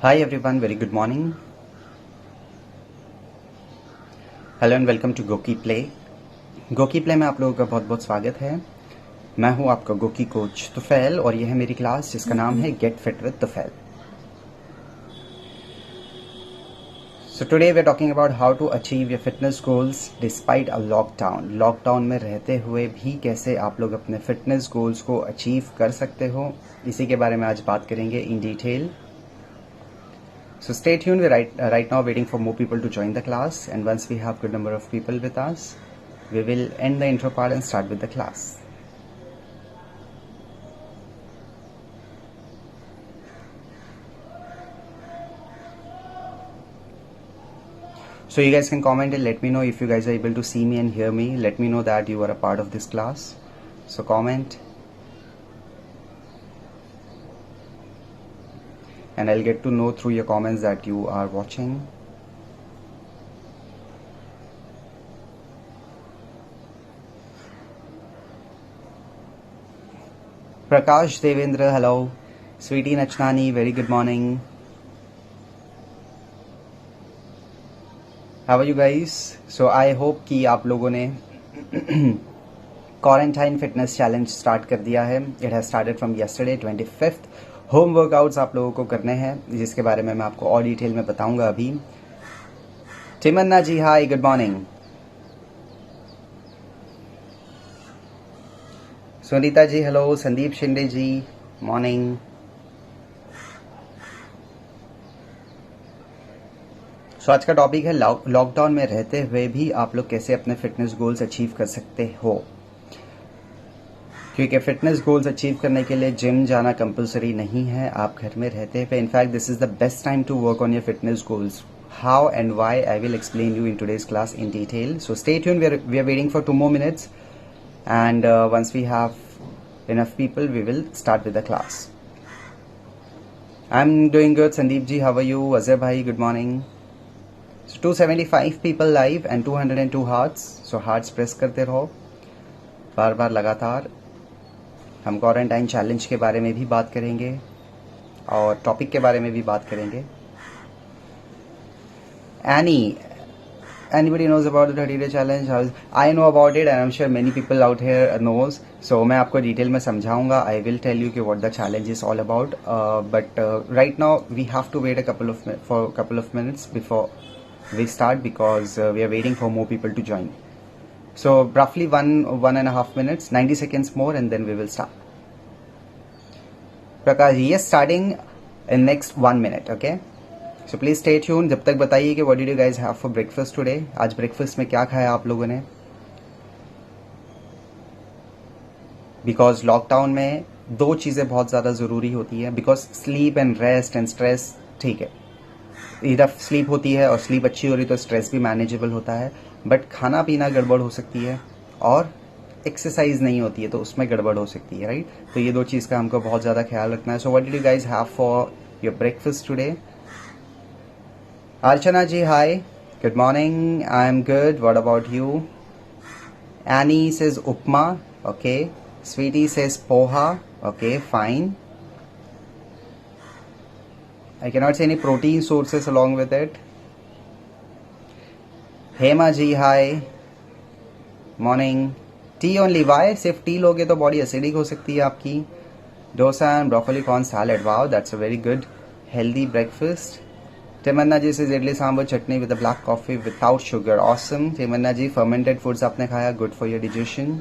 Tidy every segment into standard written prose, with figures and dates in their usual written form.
Hi everyone, very good morning. Hello and welcome to GOQii play. GOQii play में आप लोगों का बहुत बहुत स्वागत है। मैं हूं आपका गोकी कोच तुफैल और यह है मेरी क्लास जिसका नाम है get fit with Tufail. So today we are talking about how to achieve your fitness goals despite a lockdown. Lockdown में रहते हुए भी कैसे आप लोग अपने फिटनेस गोल्स को अचीव कर सकते हो, इसी के बारे में आज बात करेंगे in detail. So stay tuned. We're right now waiting for more people to join the class, and once we have good number of people with us, we will end the intro part and start with the class. So you guys can comment and let me know if you guys are able to see me and hear me. Let me know that you are a part of this class. So comment. And I'll get to know through your comments that you are watching. Prakash Devendra, hello. Sweetie Nachnani, very good morning. How are you guys? So I hope कि आप लोगों ने quarantine fitness challenge start कर दिया है। It has started from yesterday 25th। Home workouts आप लोगों को करने हैं, जिसके बारे में मैं आपको और डिटेल में बताऊंगा अभी। टिमन्ना जी hi, good morning. Sunita ji hello, Sandeep Shinde जी मॉर्निंग। सो आज का टॉपिक है लॉकडाउन में रहते हुए भी आप लोग कैसे अपने फिटनेस गोल्स अचीव कर सकते हो। क्योंकि फिटनेस गोल्स अचीव करने के लिए जिम जाना कंपलसरी नहीं है, आप घर में रहते हुए in fact this is the best time to work on your fitness goals. How and why I will explain you in today's class in detail. So stay tuned, we are waiting for 2 more minutes and once we have enough people we will start with the class. I'm doing good. Sandeep ji, how are you? Azhar bhai, good morning. So 275 people live and 202 hearts. So hearts press करते रहो बार बार लगातार। हम quarantine challenge के बारे में भी बात करेंगे और टॉपिक के बारे में भी बात करेंगे। Anybody knows about the 30-day challenge? I know about it and I'm sure many people out here knows. So मैं आपको डिटेल में समझाऊंगा. I will tell you कि what the challenge is all about. But right now we have to wait a couple of minutes before we start because we are waiting for more people to join. So roughly one and a half minutes, 90 seconds more, and then we will start. Prakash, yes, starting in next 1 minute, okay? So please stay tuned. जब तक बताइए कि what did you guys have for breakfast today? आज breakfast में क्या खाया आप लोगों ने? Because लॉकडाउन में 2 चीज़ें बहुत ज़्यादा ज़रूरी होती है। Because sleep and rest and stress, ठीक है, इधर स्लीप होती है और स्लीप अच्छी हो रही तो स्ट्रेस भी मैनेजेबल होता है, बट खाना पीना गड़बड़ हो सकती है और एक्सरसाइज नहीं होती है तो उसमें गड़बड़ हो सकती है, राइट? तो ये 2 चीज़ का हमको बहुत ज़्यादा ख्याल रखना है। So what did you guys have for your breakfast today? Archana ji hi, good morning. I am good, what about you? Annie says upma, okay. Sweetie says poha, okay fine. I cannot see any protein sources along with it. Hema ji, hi. Morning. Tea only. Why? सिर्फ tea लोगे तो body acidic हो सकती है आपकी. Dosa and broccoli corn salad. Wow, that's a very good healthy breakfast. Timanna ji से idli sambar chutney with black coffee without sugar. Awesome. Timanna ji, fermented foods आपने खाया, good for your digestion.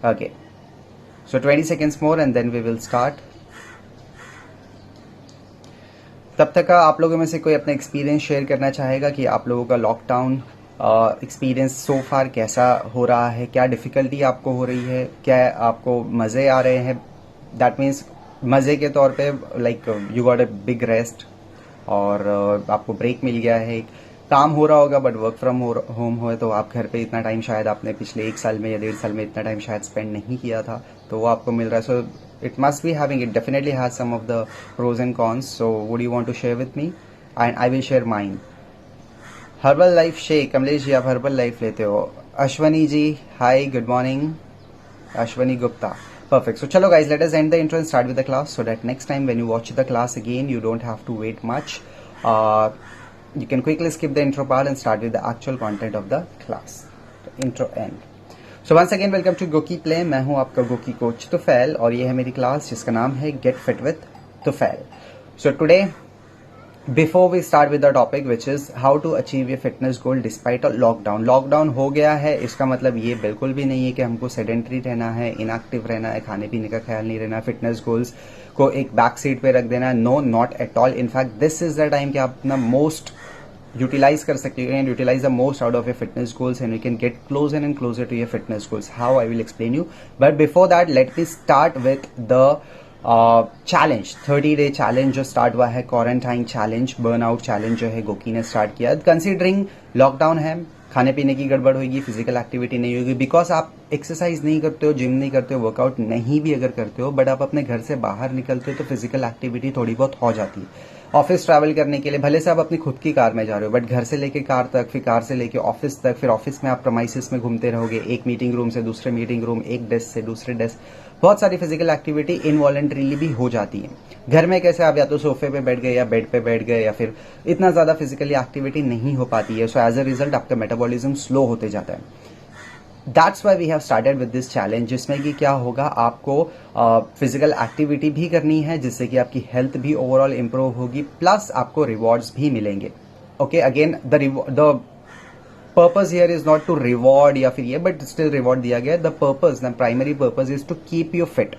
Okay, so 20 seconds more and then we will start. तब तक आप लोगों में से कोई अपना एक्सपीरियंस शेयर करना चाहेगा कि आप लोगों का लॉकडाउन एक्सपीरियंस सो फार कैसा हो रहा है? क्या डिफ़िकल्टी आपको हो रही है? क्या आपको मज़े आ रहे हैं? दैट मीन्स मज़े के तौर पे like you got a big rest और आपको ब्रेक मिल गया है। काम हो रहा होगा बट वर्क फ्रॉम होम हो तो आप घर पे इतना टाइम शायद आपने पिछले 1 साल में या 1.5 साल में इतना टाइम शायद स्पेंड नहीं किया था, तो वो आपको मिल रहा है. So it must be having, it definitely has some of the pros and cons. So would you want to share with me and I will share mine. Herbalife shake, Kamlesh ji आप हर्बल लाइफ लेते हो. Ashwani ji hi, good morning. Ashwani Gupta, Perfect. So chalo guys, let us end the intro and start with the class so that next time when you watch the class again, you don't have to wait much. You can quickly skip the intro part and start with the actual content of the class. Intro end. So once again, welcome to Goki Play. मैं हूँ आपका Goki coach Tufail और ये है मेरी class जिसका नाम है Get Fit with Tufail. So today, before we start with the topic which is how to achieve your fitness goal despite a lockdown. Lockdown हो गया है, इसका मतलब ये बिल्कुल भी नहीं है कि हमको सेडेंटरी रहना है, इनएक्टिव रहना है, खाने पीने का ख्याल नहीं रहना, फिटनेस गोल्स को एक बैक सीट पे रख देना. No, not at all. In fact this is the time कि आप अपना मोस्ट यूटिलाइज कर सकते हो and utilize the most out of your fitness goals and you can get closer and closer to your fitness goals. How I will explain you, but before that let me start with the challenge. 30-day challenge जो start हुआ है, quarantine challenge, burnout challenge जो है गोकी ने start किया. Considering lockdown है, खाने पीने की गड़बड़ होगी, फिजिकल एक्टिविटी नहीं होगी, बिकॉज आप एक्सरसाइज नहीं करते हो, जिम नहीं करते हो, वर्कआउट नहीं भी अगर करते हो, बट आप अपने घर से बाहर निकलते हो तो फिजिकल एक्टिविटी थोड़ी बहुत हो जाती है. ऑफिस ट्रैवल करने के लिए भले से आप अपनी खुद की कार में जा रहे हो, बट घर से लेके कार तक, फिर कार से लेके ऑफिस तक, फिर ऑफिस में आप प्रमाइसिस में घूमते रहोगे, एक मीटिंग रूम से दूसरे मीटिंग रूम, एक डेस्क से दूसरे डेस्क, बहुत सारी फिजिकल एक्टिविटी इनवॉलंटरीली भी हो जाती है. घर में कैसे आप या तो सोफे पे बैठ गए या बेड पे बैठ गए या फिर इतना ज्यादा फिजिकली एक्टिविटी नहीं हो पाती है. सो एज अ रिजल्ट आपका मेटाबॉलिज्म स्लो होते जाता है. That's why we have started with this challenge, जिसमें कि क्या होगा, आपको फिजिकल एक्टिविटी भी करनी है जिससे कि आपकी हेल्थ भी ओवरऑल इंप्रूव होगी, प्लस आपको रिवॉर्ड्स भी मिलेंगे. Okay, again the purpose here is not to reward या फिर ये, बट स्टिल रिवॉर्ड दिया गया. The purpose, the primary purpose is to keep you fit.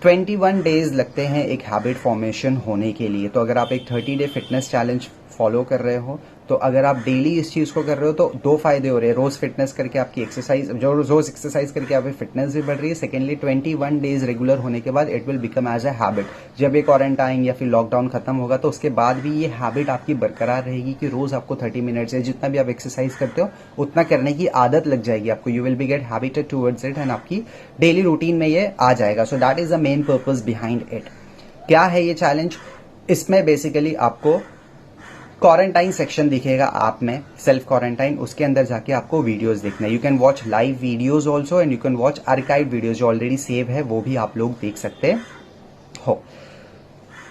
21 days लगते हैं एक हैबिट फॉर्मेशन होने के लिए. तो अगर आप एक 30-day फिटनेस चैलेंज फॉलो कर रहे हो, तो अगर आप डेली इस चीज को कर रहे हो तो दो फायदे हो रहे हैं. रोज फिटनेस करके आपकी एक्सरसाइज, जो रोज एक्सरसाइज करके आपकी फिटनेस भी बढ़ रही है. सेकेंडली 21 डेज रेगुलर होने के बाद it will become as a habit. जब ये क्वारंटाइन या फिर लॉकडाउन खत्म होगा तो उसके बाद भी ये हैबिट आपकी बरकरार रहेगी कि रोज आपको 30 मिनट्स या जितना भी आप एक्सरसाइज करते हो उतना करने की आदत लग जाएगी आपको. You will be get habited towards it and आपकी डेली रूटीन में ये आ जाएगा. So that is the main purpose behind it. क्या है ये चैलेंज? इसमें बेसिकली आपको क्वारंटाइन सेक्शन दिखेगा आप में, सेल्फ क्वारंटाइन, उसके अंदर जाके आपको वीडियोस देखना है. You can watch live videos also and you can watch archive videos जो ऑलरेडी सेव है, वो भी आप लोग देख सकते हो.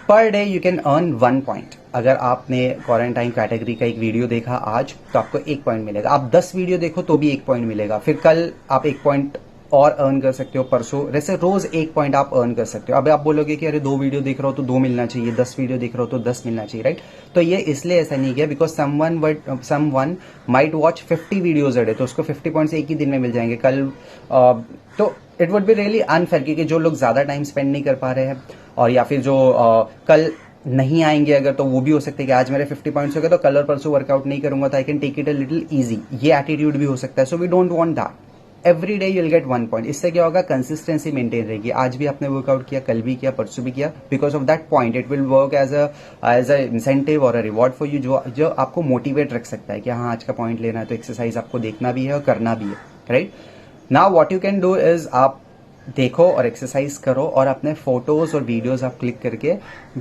Per day you can earn 1 point. अगर आपने क्वारंटाइन कैटेगरी का एक वीडियो देखा आज तो आपको 1 पॉइंट मिलेगा. आप 10 वीडियो देखो तो भी 1 पॉइंट मिलेगा. फिर कल आप 1 पॉइंट और अर्न कर सकते हो, परसों, वैसे रोज 1 पॉइंट आप अर्न कर सकते हो. अब आप बोलोगे कि अरे 2 वीडियो देख रहा हो तो 2 मिलना चाहिए, 10 वीडियो देख रहा हो तो 10 मिलना चाहिए, राइट? तो ये इसलिए ऐसा नहीं किया because someone might watch 50 videos a day, तो उसको 50 पॉइंट्स एक ही दिन में मिल जाएंगे. कल तो it would be really unfair, क्योंकि जो लोग ज्यादा टाइम स्पेंड नहीं कर पा रहे हैं और या फिर जो कल नहीं आएंगे अगर, तो वो भी हो सकता है कि आज मेरे 50 पॉइंट्स हो गए तो कल और परसों वर्कआउट नहीं करूंगा तो I can take it a little easy. ये एटीट्यूड भी हो सकता है. So we don't want that. Every day you'll get 1 point. इससे क्या होगा, कंसिस्टेंसी मेंटेन रहेगी. आज भी आपने वर्कआउट किया, कल भी किया, परसों भी किया, because of that point it will work as a incentive और अ रिवॉर्ड फॉर यू, जो आपको मोटिवेट रख सकता है कि हाँ आज का पॉइंट लेना है तो एक्सरसाइज आपको देखना भी है और करना भी है, right? Now what you can do is आप देखो और एक्सरसाइज करो और अपने फोटोज और वीडियोस आप क्लिक करके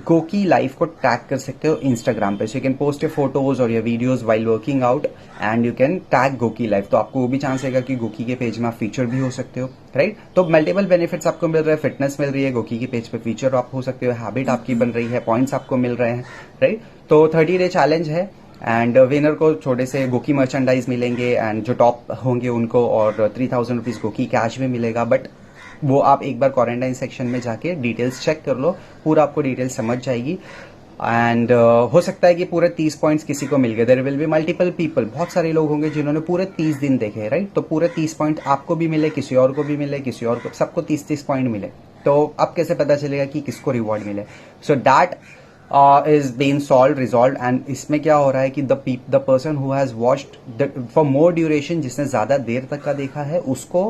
गोकी लाइफ को टैग कर सकते हो इंस्टाग्राम पे. So you can post your photos और your videos while working out and you can tag GOQii life. तो आपको वो भी चांस रहेगा कि गोकी के पेज में आप फीचर भी हो सकते हो, राइट? तो मल्टीपल बेनिफिट्स आपको मिल रहे हैं. फिटनेस मिल रही है, गोकी के पेज पे फीचर आप हो सकते हो, हैबिट आपकी बन रही है, पॉइंट्स आपको मिल रहे हैं, राइट? तो 30-day चैलेंज है एंड विनर को छोटे से गोकी मर्चेंडाइज मिलेंगे एंड जो टॉप होंगे उनको और 3000 रुपीज गोकी कैश भी मिलेगा. बट वो आप एक बार क्वारंटाइन सेक्शन में जाके डिटेल्स चेक कर लो, पूरा आपको डिटेल्स समझ जाएगी. एंड हो सकता है कि पूरे 30 पॉइंट्स किसी को मिल गए. There will be multiple people, बहुत सारे लोग होंगे जिन्होंने पूरे 30 दिन देखे, राइट? तो पूरे 30 पॉइंट आपको भी मिले, किसी और को भी मिले, किसी और को, सबको 30-30 पॉइंट मिले. तो अब कैसे पता चलेगा कि किसको रिवॉर्ड मिले? So that is being resolved and इसमें क्या हो रहा है कि the person who has watched for more duration, जिसने ज्यादा देर तक का देखा है, उसको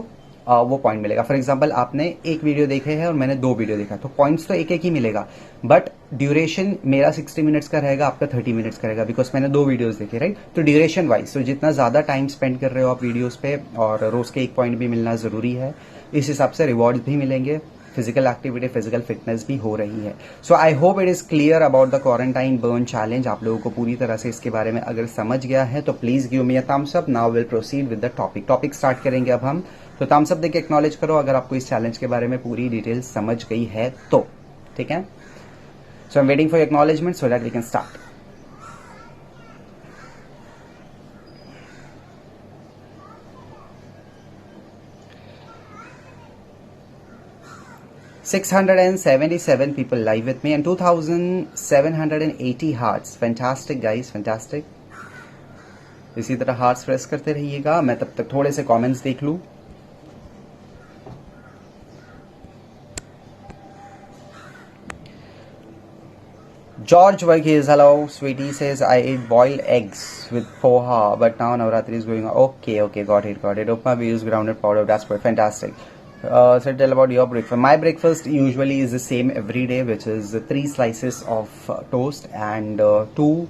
वो पॉइंट मिलेगा. फॉर एग्जाम्पल आपने एक वीडियो देखे है और मैंने 2 वीडियो देखा, तो पॉइंट्स तो एक एक ही मिलेगा, बट ड्यूरेशन मेरा 60 मिनट्स का रहेगा, आपका 30 मिनट्स का रहेगा, बिकॉज मैंने 2 वीडियोस देखे, राइट? तो ड्यूरेशन वाइज, तो जितना ज्यादा टाइम स्पेंड कर रहे हो आप वीडियोस पे, और रोज के 1 पॉइंट भी मिलना जरूरी है, इस हिसाब से रिवॉर्ड्स भी मिलेंगे. फिजिकल एक्टिविटी, फिजिकल फिटनेस भी हो रही है. So I hope it is clear about the quarantine burn challenge. आप लोगों को पूरी तरह से इसके बारे में अगर समझ गया है तो please give me a thumbs up. Now will proceed with the topic. Topic start करेंगे अब हम तो थम्स अप देके एक्नॉलेज करो अगर आपको इस चैलेंज के बारे में पूरी डिटेल समझ गई है तो, ठीक है। So I am waiting for acknowledgement so that we can start. $677 people live with me and 2,780 hearts. Fantastic guys, fantastic. इसी तरह हार्ट्स प्रेस करते रहिएगा, मैं तब तक थोड़े से कमेंट्स देख लूं। George Varghese, hello, sweetie says I ate boiled eggs with poha, but now Navratri is going on. Okay, got it. Upma we use grounded powder. That's quite fantastic. So tell about your breakfast. My breakfast usually is the same every day, which is 3 slices of toast and 2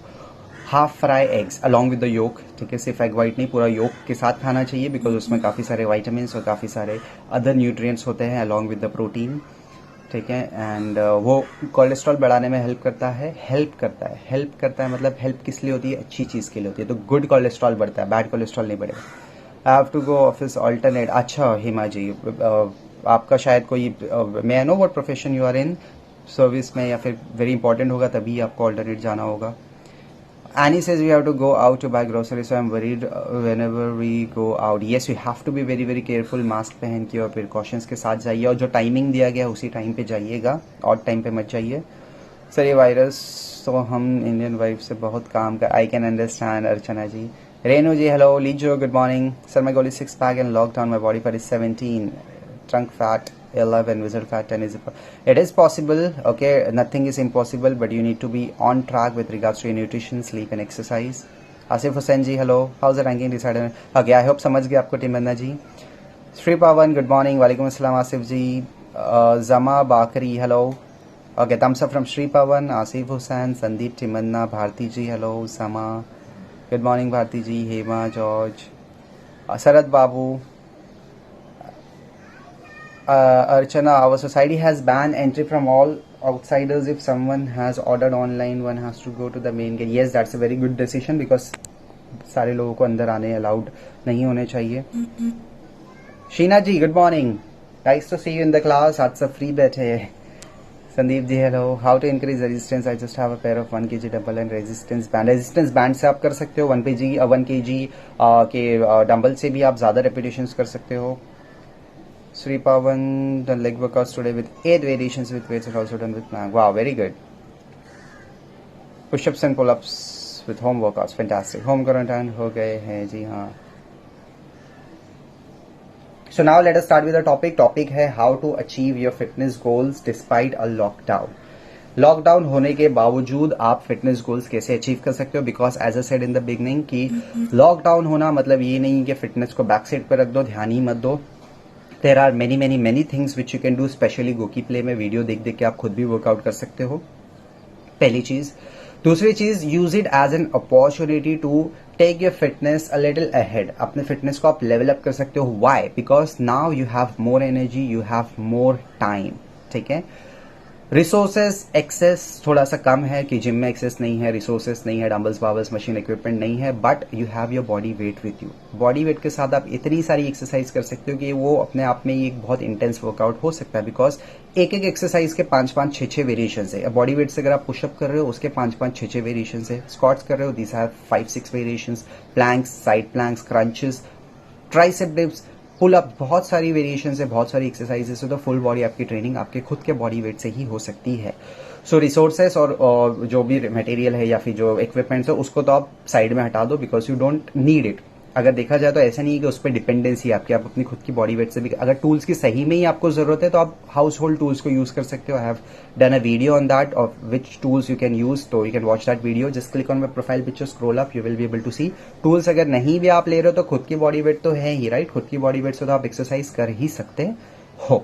half fry eggs along with the yolk, ठीक है। सिर्फ egg white नहीं, पूरा योक के साथ खाना चाहिए because उसमें काफ़ी सारे वाइटामिन और काफ़ी सारे अदर न्यूट्रिएंट्स होते हैं अलॉन्ग विद द प्रोटीन, ठीक है। एंड वो कोलेस्ट्रॉल बढ़ाने में हेल्प करता है मतलब हेल्प किस लिए होती है, अच्छी चीज़ के लिए होती है। तो गुड कोलेस्ट्रॉल बढ़ता है, बैड कोलेस्ट्रॉल नहीं बढ़ेगा। I have to go office alternate. अच्छा हिमा जी, आपका शायद कोई may I know what profession you are in, service में या फिर वेरी इंपॉर्टेंट होगा तभी आपको ऑल्टरनेट जाना होगा। Annie says we have to go out to buy groceries, so I'm worried whenever we go out. Yes, we have to be very very careful. Mask पहन के और प्रिकॉशंस के साथ जाइए और जो टाइमिंग दिया गया उसी टाइम पे जाइएगा, और टाइम पे मत जाइए। सर ये वायरस तो हम इंडियन वाइफ से बहुत काम कर, I can understand. Archana ji, Renu ji hello, Lijo good morning. Sir my goal is 6 pack and lockdown my body fat is 17, trunk fat 11, visceral fat 10. It is possible, okay, nothing is impossible, but you need to be on track with regards to your nutrition, sleep and exercise. Asif Hussain ji hello, how's the ranking decided? Okay, I hope समझ गए आपको टिमन्ना जी। श्री पावन good morning, वालेकुम अस्सलाम Asif ji. Jama Bakri hello, okay thumbs up from Shri Pawan, Asif Hussain, Sandeep Timanna, Bharti ji hello, Sama good morning Bharti ji, Hema George, Sharad Babu, Archana, our society has banned entry from all outsiders. If someone has ordered online, one has to go to the main gate. Yes, that's a very good decision because सारे लोगों को अंदर आने allowed नहीं होने चाहिए। Sheena ji good morning, nice to see you in the class. आज सब फ्री बैठे हैं। Sandeep ji hello, how to increase resistance, I just have a pair of 1 kg dumbbell and resistance band. Resistance band से आप कर सकते हो, 1 kg के डंबल से भी आप ज्यादा रेपिटेशंस कर सकते हो। Sri Pavan, done leg workouts today with 8 variations with weights and also done with plank. Wow, very good. Push-ups and pull-ups with home workouts, fantastic. Home quarantine हो गए हैं जी हाँ। So now let us start with the topic. Topic है how to achieve your fitness goals despite a lockdown. Lockdown होने के बावजूद आप fitness goals कैसे अचीव कर सकते हो, because as I said in the beginning कि लॉकडाउन होना मतलब ये नहीं कि फिटनेस को बैक साइड पर रख दो, ध्यान ही मत दो। There are many things which you can do, specially Goki play में वीडियो देख देख के आप खुद भी वर्कआउट कर सकते हो, पहली चीज। दूसरी चीज, use it as an opportunity to take your fitness a little ahead. अपने फिटनेस को आप लेवल अप कर सकते हो। Why? Because now you have more energy, you have more time, ठीक है। रिसोर्सेस एक्सेस थोड़ा सा कम है कि जिम में एक्सेस नहीं है, रिसोर्सेस नहीं है, डंबल्स बाबल्स मशीन इक्विपमेंट नहीं है, but you have your body wait with you. Body weight के साथ आप इतनी सारी एक्सरसाइज कर सकते हो कि वो अपने आप में ही एक बहुत इंटेंस वर्कआउट हो सकता है, बिकॉज एक एक एक्सरसाइज के 5-5, 6-6 वेरिएशन है। बॉडी वेट से अगर आप पुशअप कर रहे हो उसके 5-5, 6-6 वेरिएशन है। स्क्वाट्स कर रहे हो, these have 5-6 variation. Planks, side planks, crunches, tricep dips, pull up, बहुत सारी वेरिएशन है, बहुत सारी एक्सरसाइजेस है। तो फुल बॉडी आपकी ट्रेनिंग आपके खुद के बॉडी वेट से ही हो सकती है। सो रिसोर्सेस और जो भी मटेरियल है या फिर जो इक्विपमेंट्स है उसको तो आप साइड में हटा दो, because you don't need it. अगर देखा जाए तो ऐसा नहीं है कि उस पर डिपेंडेंसी आपकी, आप अपनी खुद की बॉडी वेट से भी, अगर टूल्स की सही में ही आपको जरूरत है तो आप हाउस होल्ड टूल्स को यूज कर सकते हो। I have done a video on that of which tools you can use, तो you can watch that video. Just click on my profile picture, scroll up, you will be able to see tools. अगर नहीं भी आप ले रहे हो तो खुद की बॉडी वेट तो है ही, राइट? खुद की बॉडी वेट से तो आप एक्सरसाइज कर ही सकते हो।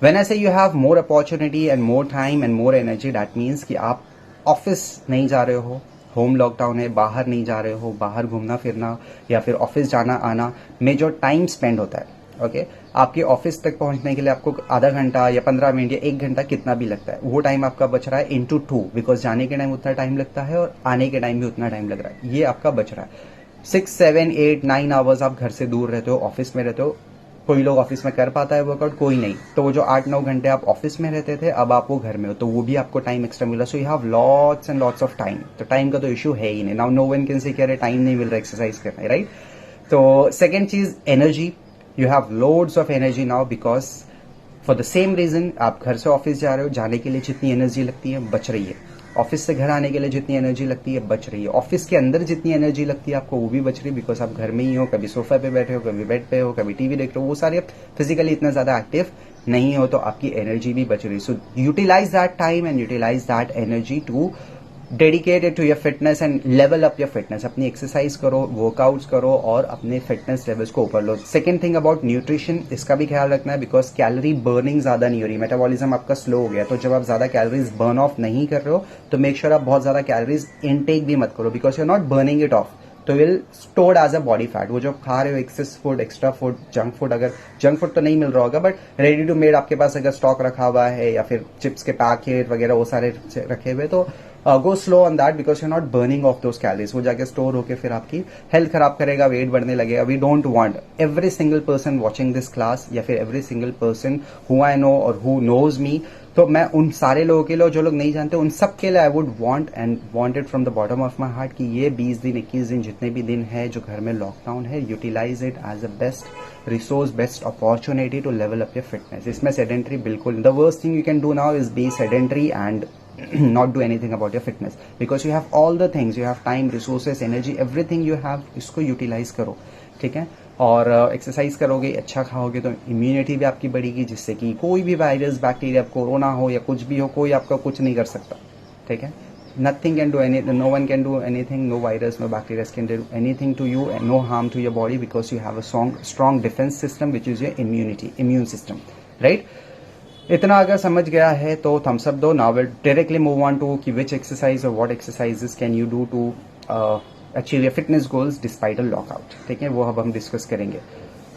When I say you have more opportunity and more time and more energy, that means कि आप ऑफिस नहीं जा रहे हो, होम लॉकडाउन है, बाहर नहीं जा रहे हो, बाहर घूमना फिरना या फिर ऑफिस जाना आना में जो टाइम स्पेंड होता है, ओके, आपके ऑफिस तक पहुंचने के लिए आपको आधा घंटा या 15 मिनट या 1 घंटा कितना भी लगता है, वो टाइम आपका बच रहा है इंटू 2, बिकॉज जाने के टाइम उतना टाइम लगता है और आने के टाइम भी उतना टाइम लग रहा है, ये आपका बच रहा है। 6, 7, 8, 9 आवर्स आप घर से दूर रहते हो, ऑफिस में रहते हो, कोई लोग ऑफिस में कर पाता है वर्कआउट, कोई नहीं। तो वो जो 8-9 घंटे आप ऑफिस में रहते थे, अब आप वो घर में हो, तो वो भी आपको टाइम एक्स्ट्रा मिला। सो you have lots and lots of time. तो टाइम का तो इशू है ही नहीं। Now no one can say कह रहे टाइम नहीं मिल रहा एक्सरसाइज करने, राइट। तो सेकेंड चीज, energy. You have loads of energy now, because for the same reason आप घर से ऑफिस जा रहे हो, जाने के लिए जितनी एनर्जी लगती है बच रही है। ऑफिस से घर आने के लिए जितनी एनर्जी लगती है बच रही है। ऑफिस के अंदर जितनी एनर्जी लगती है आपको वो भी बच रही है, बिकॉज आप घर में ही हो, कभी सोफा पे बैठे हो, कभी बेड पे हो, कभी टीवी देख रहे हो, वो सारे फिजिकली इतना ज्यादा एक्टिव नहीं हो, तो आपकी एनर्जी भी बच रही है। So utilize that time and utilize that energy to dedicated to your fitness and level up your fitness. अपनी एक्सरसाइज करो, वर्कआउट्स करो और अपने फिटनेस लेवल्स को ऊपर लो। सेकेंड थिंग अबाउट न्यूट्रिशन, इसका भी ख्याल रखना है, बिकॉज कैलोरी बर्निंग ज्यादा नहीं हो रही, मेटाबॉलिज्म आपका स्लो हो गया। तो जब आप ज्यादा कैलोरीज बर्न ऑफ नहीं कर रहे हो, तो मेक श्योर आप बहुत ज्यादा कैलोरीज इनटेक भी मत करो, because you are not burning it off, तो will stored as a body fat. वो जो खा रहे हो excess food, extra food, junk food, अगर जंक फूड तो नहीं मिल रहा होगा, बट रेडी टू मेड आपके पास अगर स्टॉक रखा हुआ है, या फिर चिप्स के पैकेट वगैरह वो सारे रखे हुए, तो go slow on that, because you not burning of those calories. वो जाके स्टोर होकर फिर आपकी हेल्थ खराब करेगा, वेट बढ़ने लगेगा। We don't want every single person watching this class, या फिर every single person who I know और हु नोज मी, तो मैं उन सारे लोगों के लिए, जो लोग नहीं जानते, उन सब के लिए I would want and wanted from the bottom of my heart कि ये 20 दिन 21 दिन जितने भी दिन है जो घर में लॉकडाउन है, utilize it as a best resource, best opportunity to level up your fitness. इसमें सेडेंट्री बिल्कुल, the worst thing you can do now is be sedentary and not do anything about your fitness, because you have all the things, you have time, resources, energy, everything you have, इसको utilise करो, ठीक है। और exercise करोगे, अच्छा खाओगे, तो immunity भी आपकी बढ़ेगी, जिससे कि कोई भी वायरस, बैक्टीरिया, कोरोना हो या कुछ भी हो, कोई आपका कुछ नहीं कर सकता, ठीक है। Nothing can do anything, no one can do anything, no virus, no bacteria can do anything to you and no harm to your body, because you have a strong defense system, which is your immune system, right? इतना अगर समझ गया है तो thumbs up दो। Now will directly move on to कि which exercise और what exercises can you do to achieve your fitness goals despite a lockout, ठीक है, वो अब हम डिस्कस करेंगे।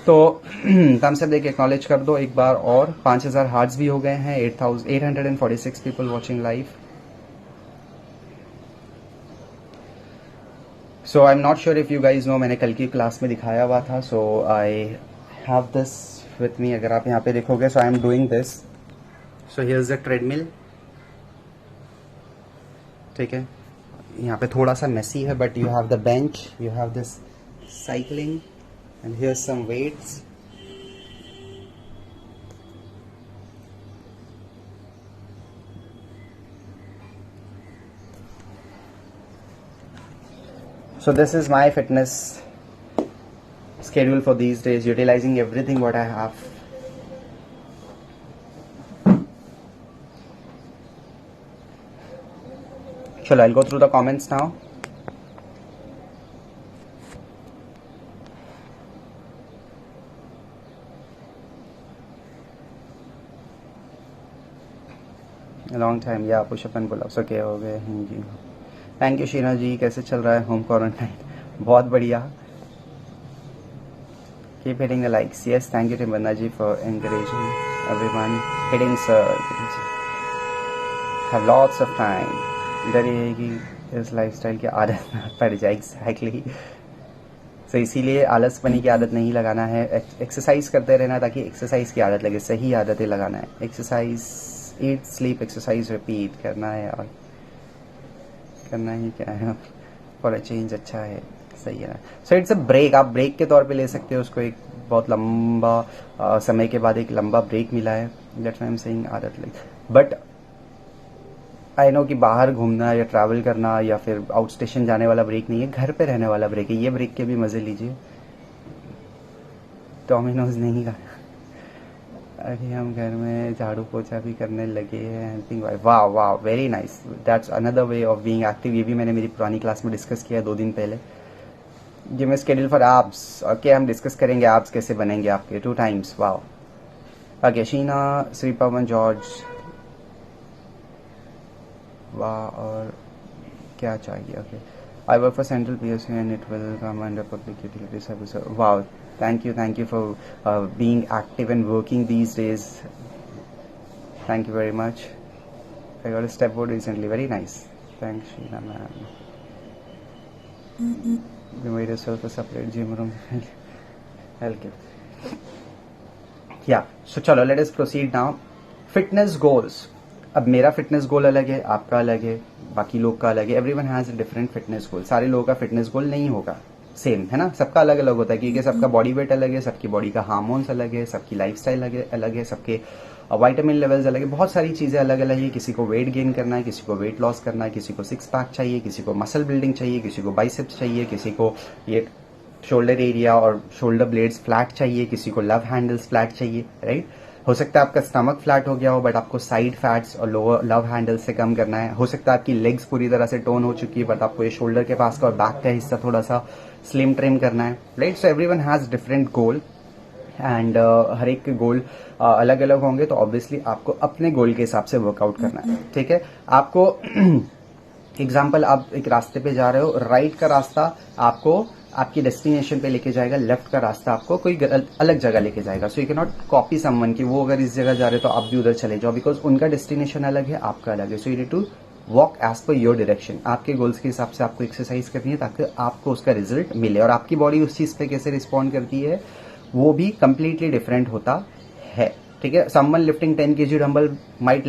तो थम्स अप देके एक्नॉलेज कर दो एक बार और। 5000 हार्ट्स भी हो गए हैं, 846 people watching live. So I am not sure if you guys know, मैंने कल की क्लास में दिखाया हुआ था, so I have this with me. अगर आप यहाँ पे देखोगे, so I am doing this. So here is the treadmill, ठीक है। यहाँ पे थोड़ा सा मेसी है, but you have the bench, you have this cycling and here some weights. So this is my fitness schedule for these days, utilizing everything what I have. Shall I go through the comments now? A long time, yeah, push up and pull ups, okay, हो गए जी। Thank you Sheena ji, कैसे चल रहा है home quarantine? बहुत बढ़िया। Keep hitting the likes, yes, thank you Timbanna ji for encouraging everyone. Hitting sir, have lots of time. इधर ये है कि इस लाइफस्टाइल की आदत ना पड़ जाए, एग्जैक्टली। तो इसीलिए आलस पनी की आदत नहीं लगाना है, एक्सरसाइज करते रहना ताकि एक्सरसाइज की आदत लगे, सही आदतें लगाना है। एक्सरसाइज, ईट, स्लीप, एक्सरसाइज, रिपीट करना है, और करना ही क्या है, फॉर अ चेंज, अच्छा है, सही है ना। सो इट्स अ ब्रेक, आप ब्रेक के तौर पे ले सकते हो उसको। एक बहुत लंबा समय के बाद एक लंबा ब्रेक मिला है, that's why I am saying आदत लग। बट आई नो कि बाहर घूमना या ट्रैवल करना या फिर आउट स्टेशन जाने वाला ब्रेक नहीं है, घर पे रहने वाला ब्रेक है। ये ब्रेक के भी मजे लीजिए। डोमिनोज नहीं खाना, अभी हम घर में झाड़ू पोछा भी करने लगे हैं, हेल्पिंग वाइफ। वाह वाह, very nice, that's another way of being active. ये भी मैंने मेरी पुरानी क्लास में डिस्कस किया 2 दिन पहले। Give me schedule for abs, okay, हम डिस्कस करेंगे एब्स कैसे बनेंगे आपके 2 times। वाह, ओके, शीना, श्री पवन, जॉर्ज, वाह, और क्या चाहिए? Okay, I work for central PSU and it will come under public utility service. वाह, thank you for being active and working these days. Thank you very much. I got a step board recently, very nice. Thanks Sheena ma'am. You made yourself a separate gym room. I'll give. या सो चलो let us proceed now. Fitness goals. अब मेरा fitness goal अलग है, आपका अलग है, बाकी लोग का अलग है। Everyone has a different fitness goal. सारे लोगों का फिटनेस गोल नहीं होगा सेम, है ना, सबका अलग अलग होता है क्योंकि सबका बॉडी वेट अलग है, सबकी बॉडी का हार्मोन्स अलग है, सबकी लाइफस्टाइल अलग है, सबके वाइटामिन लेवल्स अलग है, बहुत सारी चीज़ें अलग अलग है। किसी को वेट गेन करना है, किसी को वेट लॉस करना है, किसी को सिक्स पैक चाहिए, किसी को मसल बिल्डिंग चाहिए, किसी को बाइसेप्स चाहिए, किसी को ये शोल्डर एरिया और शोल्डर ब्लेड्स फ्लैट चाहिए, किसी को लव हैंडल्स फ्लैट चाहिए, राइट। हो सकता है आपका स्टमक फ्लैट हो गया हो बट आपको साइड फैट्स और लोअर लव हैंडल्स से कम करना है। हो सकता है आपकी लेग्स पूरी तरह से टोन हो चुकी है बट आपको ये शोल्डर के पास का और बैक का हिस्सा थोड़ा सा स्लिम ट्रिम करना है, right. So everyone has different goal and हर एक के गोल अलग अलग होंगे, तो ऑब्वियसली आपको अपने गोल के हिसाब से वर्कआउट करना है, ठीक है। आपको एग्जाम्पल, आप एक रास्ते पे जा रहे हो, राइट का रास्ता आपको आपकी डेस्टिनेशन पे लेके जाएगा, लेफ्ट का रास्ता आपको कोई अलग जगह लेके जाएगा। सो you can not copy someone कि वो अगर इस जगह जा रहे हो तो आप भी उधर चले जाओ, बिकॉज उनका डेस्टिनेशन अलग है, आपका अलग है। So you need to walk as per your direction. आपके गोल्स के हिसाब से आपको एक्सरसाइज करनी है ताकि आपको उसका रिजल्ट मिले, और आपकी बॉडी उस चीज पे कैसे रिस्पॉन्ड करती है वो भी कंप्लीटली डिफरेंट होता है, ठीक है। Someone lifting 10 kg dumbbell might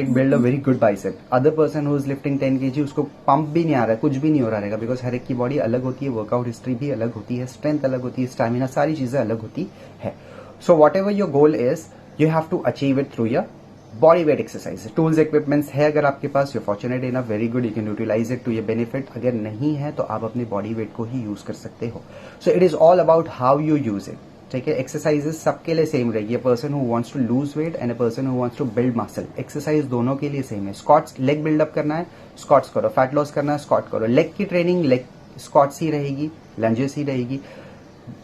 build a very good bicep, other person who is lifting 10 kg उसको पंप भी नहीं आ रहा है, कुछ भी नहीं हो रहा रहेगा, बिकॉज हर एक की बॉडी अलग होती है, वर्कआउट हिस्ट्री भी अलग होती है, स्ट्रेंथ अलग होती है, स्टैमिना, सारी चीजें अलग होती है। So whatever your goal is, you have to achieve it through your body weight exercise. Tools equipments है अगर आपके पास, you fortunate enough, very good, you can utilize it to your benefit. अगर नहीं है तो आप अपनी बॉडी वेट को ही यूज कर सकते हो। So it is all about how you use it, ठीक है। एक्सरसाइजेस सबके लिए सेम रहेगी, person who wants to lose weight and a person who wants to build muscle, exercise दोनों के लिए सेम है। स्क्वाट्स, लेग बिल्डअप करना है, स्क्वाट्स करो, फैट लॉस करना है, स्क्वाट करो। लेग की ट्रेनिंग लेग स्क्वाट्स ही रहेगी, लंजेस ही रहेगी।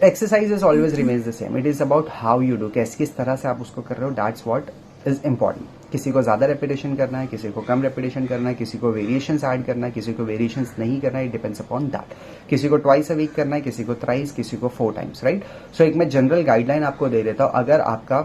Exercises always remains the same, it is about how you do, किस तरह से आप उसको कर रहे हो, दैट्स व्हाट इज इंपॉर्टेंट। किसी को ज्यादा रेपिटेशन करना है, किसी को कम रेपिटेशन करना है, किसी को वेरिएशंस ऐड करना है, किसी को वेरिएशंस नहीं करना है, इट डिपेंड्स अपॉन दैट। किसी को ट्वाइस अ वीक करना है, किसी को थ्राइस, किसी को 4 times, राइट। सो एक मैं जनरल गाइडलाइन आपको दे देता हूं, अगर आपका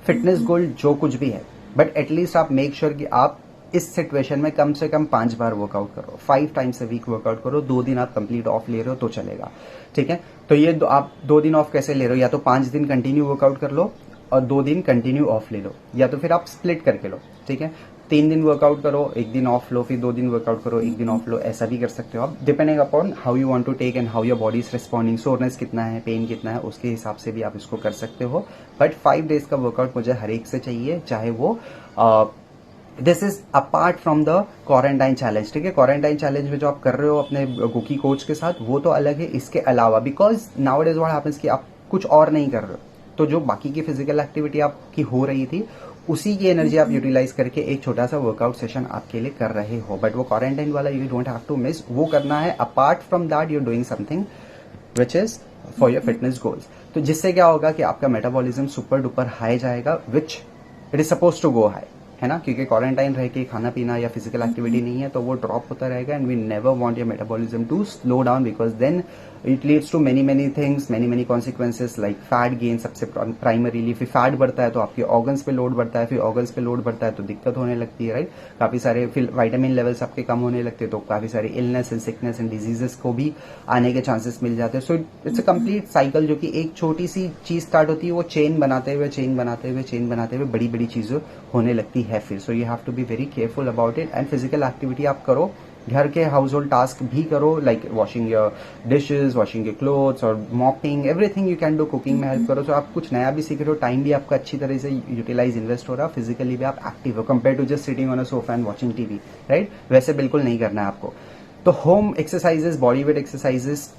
फिटनेस गोल जो कुछ भी है, बट एटलीस्ट आप मेक श्योर कि आप इस सिचुएशन में कम से कम 5 बार वर्कआउट करो, 5 times अ वीक वर्कआउट करो। 2 दिन आप कंप्लीट ऑफ ले रहे हो तो चलेगा, ठीक है। तो ये आप 2 दिन ऑफ कैसे ले रहे हो, या तो 5 दिन कंटिन्यू वर्कआउट कर लो और 2 दिन कंटिन्यू ऑफ ले लो, या तो फिर आप स्प्लिट करके लो, ठीक है। 3 दिन वर्कआउट करो, 1 दिन ऑफ लो, फिर 2 दिन वर्कआउट करो, 1 दिन ऑफ लो, ऐसा भी कर सकते हो आप, depending upon how you want to take and how your body is responding, soreness कितना है, पेन कितना है, उसके हिसाब से भी आप इसको कर सकते हो। बट 5 days का वर्कआउट मुझे हर एक से चाहिए, चाहे वो this is apart from the quarantine challenge, ठीक है। क्वारंटाइन चैलेंज में जो आप कर रहे हो अपने गुकी कोच के साथ वो तो अलग है, इसके अलावा because now it is what happens कि आप कुछ और नहीं कर रहे हो, तो जो बाकी की फिजिकल एक्टिविटी आपकी हो रही थी उसी की एनर्जी आप यूटिलाइज करके एक छोटा सा वर्कआउट सेशन आपके लिए कर रहे हो। बट वो क्वारंटाइन वाला you don't have to miss, वो करना है। Apart from that you doing something which is for your fitness goals. तो जिससे क्या होगा कि आपका मेटाबॉलिज्म सुपर डुपर हाई जाएगा, which it is suppose to go high, है ना, क्योंकि क्वारंटाइन रह के खाना पीना या फिजिकल एक्टिविटी नहीं है तो वो ड्रॉप होता रहेगा। And we never want your metabolism to slow down because then it leads to many things, many consequences like fat gain सबसे प्राइमरीली। फिर फैट बढ़ता है तो आपके ऑर्गन्स पे लोड बढ़ता है, फिर ऑर्गन्स पे लोड बढ़ता है तो दिक्कत होने लगती है, राइट। काफी सारे फिर वाइटामिन लेवल्स आपके कम होने लगते हैं तो काफी सारे illness and sickness and diseases को भी आने के चांसेस मिल जाते हैं। So it's a complete cycle, जो कि एक छोटी सी चीज स्टार्ट होती है, वो चेन बनाते हुए बड़ी बड़ी चीजें होने लगती है फिर। So you have to be very careful about it. And physical activity आप करो, घर के हाउस होल्ड टास्क भी करो, like washing your dishes, washing your clothes और mopping, everything you can do. Cooking में हेल्प करो, तो आप कुछ नया भी सीख रहे हो, टाइम भी आपका अच्छी तरह से यूटिलाइज इन्वेस्ट हो रहा है, फिजिकली भी आप एक्टिव हो compare to just sitting on a sofa and watching TV, right. वैसे बिल्कुल नहीं करना है आपको। तो home exercises, body weight exercises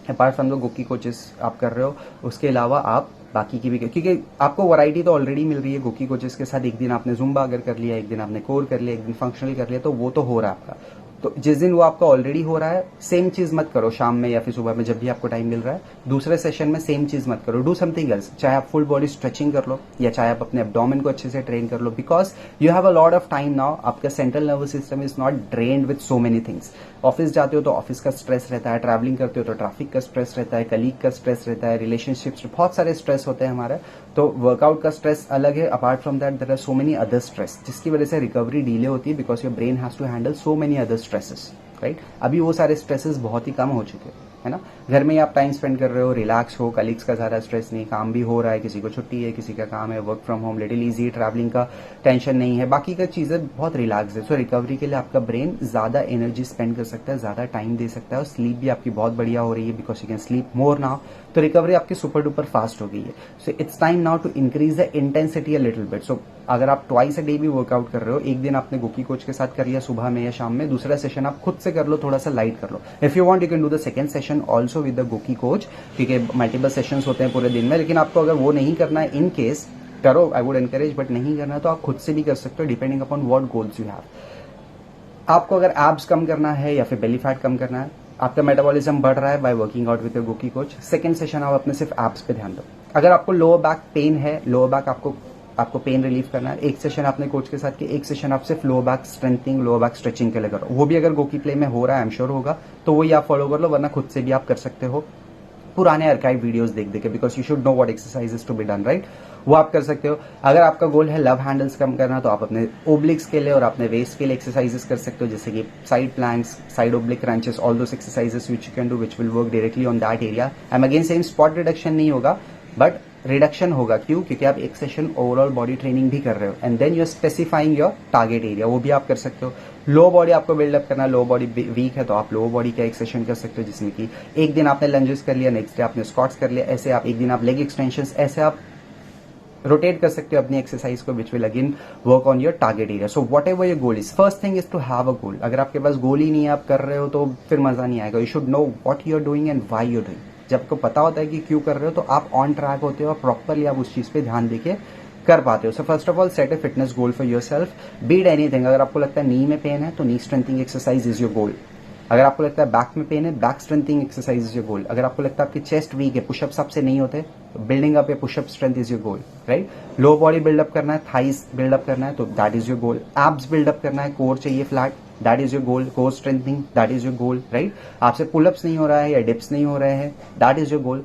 apart from the GOQii coaches आप कर रहे हो, उसके अलावा आप बाकी की भी, क्योंकि आपको वैरायटी तो ऑलरेडी मिल रही है गुकी कोचेस के साथ। एक दिन आपने जुम्बा अगर कर लिया, एक दिन आपने कोर कर लिया, एक दिन फंक्शनल कर लिया, तो वो तो हो रहा है आपका। तो जिस दिन वो आपका ऑलरेडी हो रहा है, सेम चीज मत करो शाम में या फिर सुबह में, जब भी आपको टाइम मिल रहा है दूसरे सेशन में सेम चीज मत करो, डू समथिंग एल्स। चाहे आप फुल बॉडी स्ट्रेचिंग कर लो या चाहे आप अपने एब्डोमेन को अच्छे से ट्रेन कर लो, because you have a lot of time now. आपका central nervous system is not drained with so many things. Office जाते हो तो ऑफिस का स्ट्रेस रहता है, ट्रैवलिंग करते हो तो ट्रैफिक का स्ट्रेस रहता है, कलीग का स्ट्रेस रहता है, रिलेशनशिप्स, बहुत सारे स्ट्रेस होते हैं हमारे। तो वर्कआउट का स्ट्रेस अलग है, apart from that there are so many other stress, जिसकी वजह से रिकवरी डिले होती है because your brain has to handle so many other stresses, right. अभी वो सारे स्ट्रेसेस बहुत ही कम हो चुके हैं। है ना। घर में ही आप टाइम स्पेंड कर रहे हो, रिलैक्स हो, कलीग्स का ज़्यादा स्ट्रेस नहीं, काम भी हो रहा है, किसी को छुट्टी है, किसी का काम है, work from home, little easy, travelling का टेंशन नहीं है, बाकी का चीज़ें बहुत रिलैक्स है। सो रिकवरी के लिए आपका ब्रेन ज़्यादा एनर्जी स्पेंड कर सकता है, ज़्यादा टाइम दे सकता है, और स्लीप भी आपकी बहुत बढ़िया हो रही है because you can sleep more now. तो रिकवरी आपकी सुपर डुपर फास्ट हो गई है। So it's time now to increase the intensity a little bit. So अगर आप ट्वाइस अ डे भी वर्कआउट कर रहे हो, एक दिन आपने गोकी कोच के साथ कर लिया सुबह में या शाम में, दूसरा सेशन आप खुद से कर लो, थोड़ा सा लाइट कर लो। If you want you can do the second session also with the GOQii coach, क्योंकि मल्टीपल सेशंस होते हैं पूरे दिन में। लेकिन आपको अगर वो नहीं करना है, इन केस करो, आई वुड एनकरेज, बट नहीं करना है तो आप खुद से भी कर सकते हो, depending upon what goals you have. आपको अगर एब्स कम करना है या फिर बेली फैट कम करना है, आपका मेटाबॉलिज्म बढ़ रहा है by working out with Goki coach, second session आप अपने सिर्फ एब्स पे ध्यान दो। अगर आपको लोअर बैक पेन है, लोअर बैक आपको पेन रिलीफ करना है, एक सेशन आपने कोच के साथ की, एक सेशन आप सिर्फ lower back strengthening, lower back stretching के लिए करो। वो भी अगर गोकी प्ले में हो रहा है, आई एम श्योर होगा, तो वही आप फॉलो कर लो, वरना खुद से भी आप कर सकते हो पुराने आर्काइव वीडियोस देख के, because you should know what exercises to be done, right. वो आप कर सकते हो। अगर आपका गोल है लव हैंडल्स कम करना, तो आप अपने ओब्लिक्स के लिए और अपने वेस्ट के लिए एक्सरसाइजेस कर सकते हो, जैसे कि side planks, side oblique crunches, all those exercises which you can do, which will work directly on that area. I am again saying spot reduction नहीं होगा, बट रिडक्शन होगा। क्यों? क्योंकि आप एक सेशन ओवरऑल बॉडी ट्रेनिंग भी कर रहे हो, and then you are specifying your target area, वो भी आप कर सकते हो। लो बॉडी आपको बिल्डअप करना है, लो बॉडी वीक है तो आप लो बॉडी का एक सेशन कर सकते हो, जिसमें कि एक दिन आपने लंजेस कर लिया, नेक्स्ट डे आपने स्क्वाट्स कर लिया, ऐसे आप एक दिन आप लेग एक्सटेंशंस, ऐसे आप रोटेट कर सकते हो अपनी एक्सरसाइज को, which will again work on your target area. So whatever your goal is, first thing is to have a goal. अगर आपके पास गोल ही नहीं है, आप कर रहे हो, तो फिर मजा नहीं आएगा। You should know what you are doing and why you are doing. जब आपको पता होता है कि क्यों कर रहे हो, तो आप ऑन ट्रैक होते हो और प्रॉपरली आप उस चीज पे ध्यान देके कर पाते हो। So first of all set a fitness goal for yourself, beat anything. अगर आपको लगता है नी में पेन है, तो knee strengthening exercise is your goal. अगर आपको लगता है बैक में पेन है, back strengthening exercise is your goal. अगर आपको लगता है आपकी चेस्ट वीक है, पुशअप्स आपसे नहीं होते, तो बिल्डिंग अप या pushup strength is your goal, right. Low body buildup करना है, थाइस बिल्डअप करना है, तो that is your goal. Abs buildup करना है, कोर चाहिए flat, that is your goal. Core strengthening, that is your goal, right. आपसे पुलअप्स नहीं हो रहा है या डिप्स नहीं हो रहे हैं, that is your goal.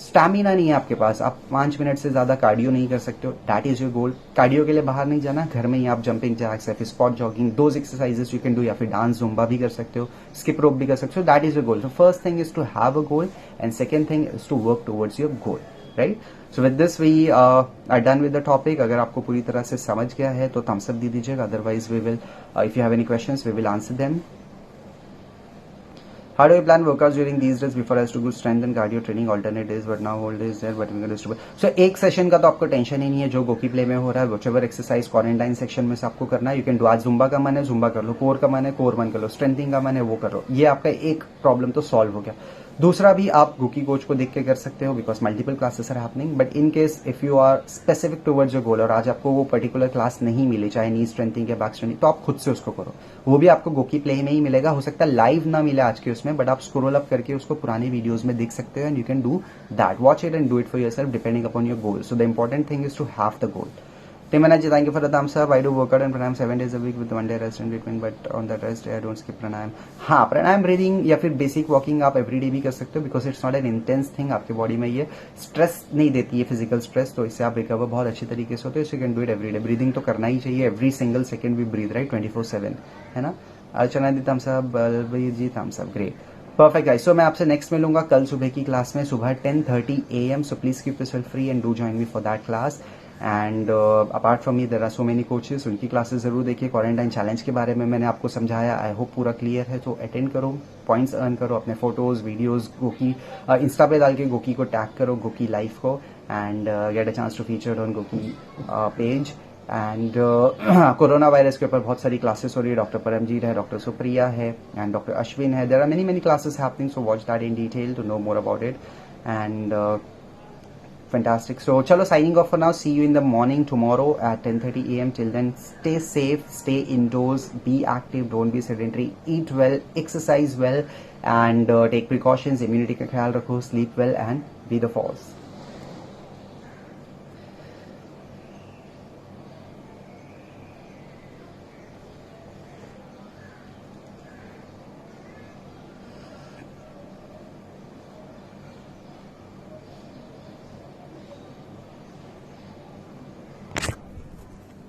Stamina नहीं है आपके पास, आप 5 मिनट से ज्यादा कार्डियो नहीं कर सकते हो, that is your goal. Cardio के लिए बाहर नहीं जाना, घर में ही आप जंपिंग जैक्स या फिर spot jogging, those exercises you can do, या फिर डांस जुम्बा भी कर सकते हो, स्किप रोप भी कर सकते हो, that is your goal. So first thing is to have a goal, and second thing is to work towards your goal, right. So with this we are done with the topic. अगर आपको पूरी तरह से समझ गया है तो thumbs up दे दीजिएगा, otherwise we will, if you have any questions we will answer them. How do you plan workouts during these days? Before I used to do strength and cardio training alternate days, but now whole day is there, but we can distribute. So एक session का तो आपको tension ही नहीं है, जो Goki play में हो रहा है, whichever एक्सरसाइज क्वारंटाइन सेक्शन में से आपको करना है, यू कैन डू। आज जुम्बा का मन है, जुम्बा कर लो, कोर का मन है, कोर मन कर लो, स्ट्रेंथिंग का मन है, वो करो। ये आपका एक प्रॉब्लम तो सॉल्व हो गया। दूसरा भी आप गोकी कोच को देख के कर सकते हो, because multiple classes are happening, but in case if you are specific towards your goal और आज आपको वो पर्टिकुलर क्लास नहीं मिली, चाहे नी स्ट्रेंथिंग या बैक स्ट्रेंथिंग, तो आप खुद से उसको करो। वो भी आपको गोकी प्ले में ही मिलेगा, हो सकता है लाइव ना मिले आज के उसमें, बट आप स्क्रॉल अप करके उसको पुरानी वीडियोस में देख सकते हो, and you can do that, watch it and do it for yourself depending upon your goal. So the important thing is to have the goal. Timanaji, thank you for the thumbs up. I do workout and pranayam 7 days a week with 1 day rest in between, but on that rest day I don't skip pranayam. हाँ, प्राणायाम breathing या फिर basic walking आप everyday भी कर सकते हो, because it's not an intense thing. आपके body में ये स्ट्रेस नहीं देती है, फिजिकल स्ट्रेस, तो इससे आप रिकवर बहुत अच्छी तरीके से होते हो। You can do it everyday. Breathing तो करना ही चाहिए, एवरी सिंगल सेकंड भी ब्रीद, राइट, 24/7, है ना। Archana di thumbs up, Balbir ji thumbs up, great, perfect guys. So मैं आपसे नेक्स्ट मिलूंगा कल सुबह की क्लास में, सुबह 10:30 AM, so please keep yourself free and do join me for that class. And apart from me there are so many coaches, उनकी classes जरूर देखिए। क्वारंटाइन चैलेंज के बारे में मैंने आपको समझाया, आई होप पूरा क्लियर है, तो अटेंड करो, पॉइंट्स अर्न करो, अपने फोटोज वीडियोज गोकी इंस्टा पे डाल के गोकी को टैग करो, गोकी लाइफ को, and get a chance to feature on GOQii page. And corona virus के ऊपर बहुत सारी क्लासेस हो रही है, डॉक्टर परमजीत है, डॉक्टर सुप्रिया है, एंड डॉक्टर अश्विन है। There are many classes happening, so watch that in detail to know more about it. And fantastic. So chalo, signing off for now. See you in the morning tomorrow at 10:30 AM. Till then, stay safe, stay indoors, be active, don't be sedentary, eat well, exercise well, and take precautions, immunity का ख्याल रखो, sleep well, and be the force.